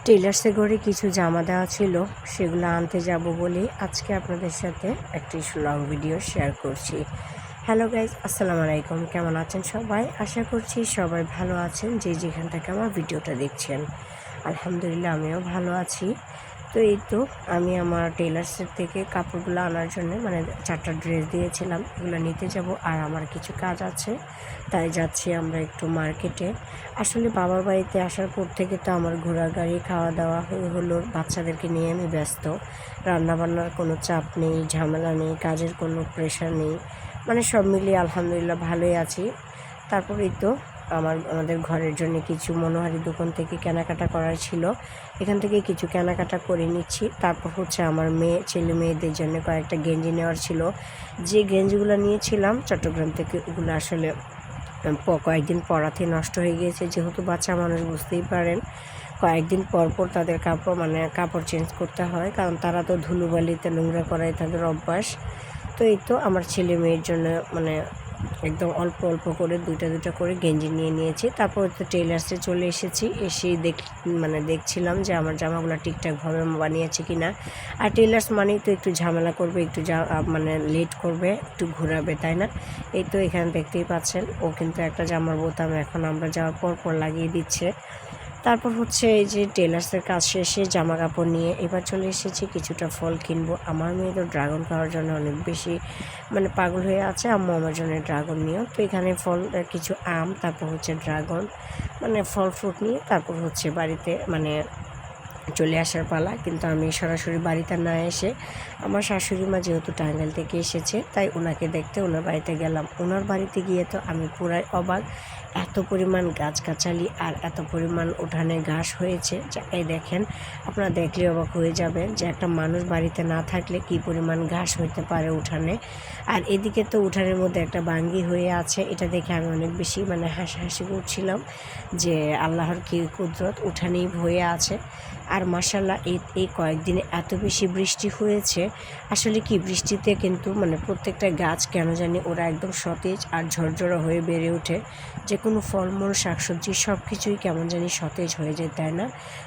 টেলার্সে করে কিছু জামা দেওয়া ছিল, সেগুলো আনতে যাব বলে আজকে আপনাদের সাথে একটি লং ভিডিও শেয়ার করছি। হ্যালো গাইজ, আসসালামু আলাইকুম। কেমন আছেন সবাই? আশা করছি সবাই ভালো আছেন, যে যেখান থেকে আমার ভিডিওটা দেখছেন। আলহামদুলিল্লাহ আমিও ভালো আছি। তো এই তো আমি আমার টেলার্সের থেকে কাপড়গুলো আনার জন্য মানে 4টা ড্রেস দিয়েছিলাম, এগুলো নিতে যাব। আর আমার কিছু কাজ আছে, তাই যাচ্ছি আমরা একটু মার্কেটে। আসলে বাবার বাড়িতে আসার পর থেকে তো আমার ঘোরাঘুরি, খাওয়া দাওয়া হলো, বাচ্চাদেরকে নিয়ে আমি ব্যস্ত। রান্নাবান্নার কোনো চাপ নেই, ঝামেলা নেই, কাজের কোনো প্রেশার নেই, মানে সব মিলিয়ে আলহামদুলিল্লাহ ভালোই আছি। তারপরেই তো আমাদের ঘরের জন্য কিছু মনোহারি দোকান থেকে কেনাকাটা করার ছিল, এখান থেকে কিছু কেনাকাটা করে নিচ্ছি। তারপর হচ্ছে আমার ছেলে মেয়েদের জন্য কয়েকটা গেঞ্জি নেওয়ার ছিল। যে গেঞ্জিগুলো নিয়েছিলাম চট্টগ্রাম থেকে, ওগুলো আসলে কয়েকদিন পরাতে নষ্ট হয়ে গিয়েছে। যেহেতু বাচ্চা মানুষ, বুঝতেই পারেন, কয়েকদিন পর পর তাদের কাপড় চেঞ্জ করতে হয়, কারণ তারা তো ধুলোবালিতে নোংরা করাই তাদের অভ্যাস। তো এই তো আমার ছেলে মেয়ের জন্য মানে একদম অল্প অল্প করে দুইটা করে গেঞ্জি নিয়ে নিয়েছি। তারপর তো টেলার্সে চলে এসেছি, এসেই দেখছিলাম যে আমার জামাগুলো ঠিকঠাকভাবে বানিয়েছে কি না। আর টেলার্স মানেই তো একটু ঝামেলা করবে, একটু লেট করবে, একটু ঘোরাবে, তাই না? এই তো এখানে দেখতেই পাচ্ছেন, ও কিন্তু একটা জামার বোতাম এখন আমরা যাওয়ার পর লাগিয়ে দিচ্ছে। তারপর হচ্ছে এই যে টেলার্সের কাজ শেষে জামা কাপড় নিয়ে এবার চলে এসেছি কিছুটা ফল কিনবো। আমার মেয়ে তো ড্রাগন খাওয়ার জন্য অনেক বেশি পাগল হয়ে আছে, আম্মু আমার জন্য ড্রাগন নিও। তো এখানে কিছু আম, তারপর হচ্ছে ড্রাগন, ফল ফ্রুট নিয়ে তারপর হচ্ছে বাড়িতে চলে আসার পালা। কিন্তু আমি সরাসরি বাড়িতে না এসে, আমার শাশুড়ি মা যেহেতু টাঙ্গাইল থেকে এসেছে, তাই ওনাকে দেখতে ওনার বাড়িতে গেলাম। ওনার বাড়িতে গিয়ে তো আমি পুরাই অবাক, এত পরিমাণ গাছগাছালি আর এত পরিমাণ উঠানে ঘাস হয়েছে, যা এই দেখেন, আপনারা দেখলে অবাক হয়ে যাবেন যে একটা মানুষ বাড়িতে না থাকলে কি পরিমাণ ঘাস হইতে পারে উঠানে। আর এদিকে তো উঠানের মধ্যে একটা বাঙ্গি হয়ে আছে, এটা দেখে আমি অনেক বেশি হাসাহাসি করছিলাম যে আল্লাহর কি কুদরত, উঠানেই হয়ে আছে। আর মাশাআল্লাহ এই কয়েকদিনে এত বেশি বৃষ্টি হয়েছে, আসলে কি বৃষ্টিতে কিন্তু প্রত্যেকটা গাছ কেন জানি ওরা একদম সতেজ আর ঝরঝরা হয়ে বেড়ে ওঠে। যে কোনো ফলমূল, শাকসবজি সব কিছুই কেমন জানি সতেজ হয়ে যায়, তাই না?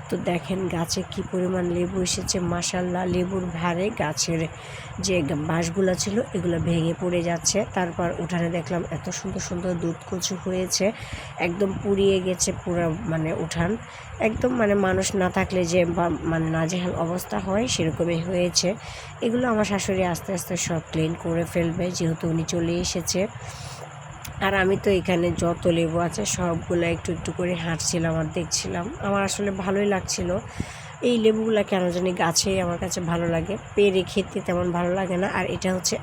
তো দেখেন গাছে কি পরিমাণ লেবু এসেছে, মাশাআল্লাহ। লেবুর ভারে গাছের যে বাঁশগুলো ছিল এগুলো ভেঙে পড়ে যাচ্ছে। তারপর উঠানে দেখলাম এত সুন্দর সুন্দর দুধ কচু হয়েছে, একদম পুড়িয়ে গেছে পুরো উঠান, একদম মানুষ না থাকলে যে নাজেহাল অবস্থা হয় সেরকমই হয়েছে। এগুলো আমার শাশুড়ি আস্তে আস্তে সব ক্লিন করে ফেলবে, যেহেতু উনি চলে এসেছে। আর আমি তো এখানে যত লেবু আছে সবগুলো একটু একটু করে হাঁটছিলাম আর দেখছিলাম, আমার আসলে ভালোই লাগছিল। এই লেবুগুলো কেন জানি গাছেই আমার কাছে ভালো লাগে, পেরে খেতে তেমন ভালো লাগে না। আর এটা হচ্ছে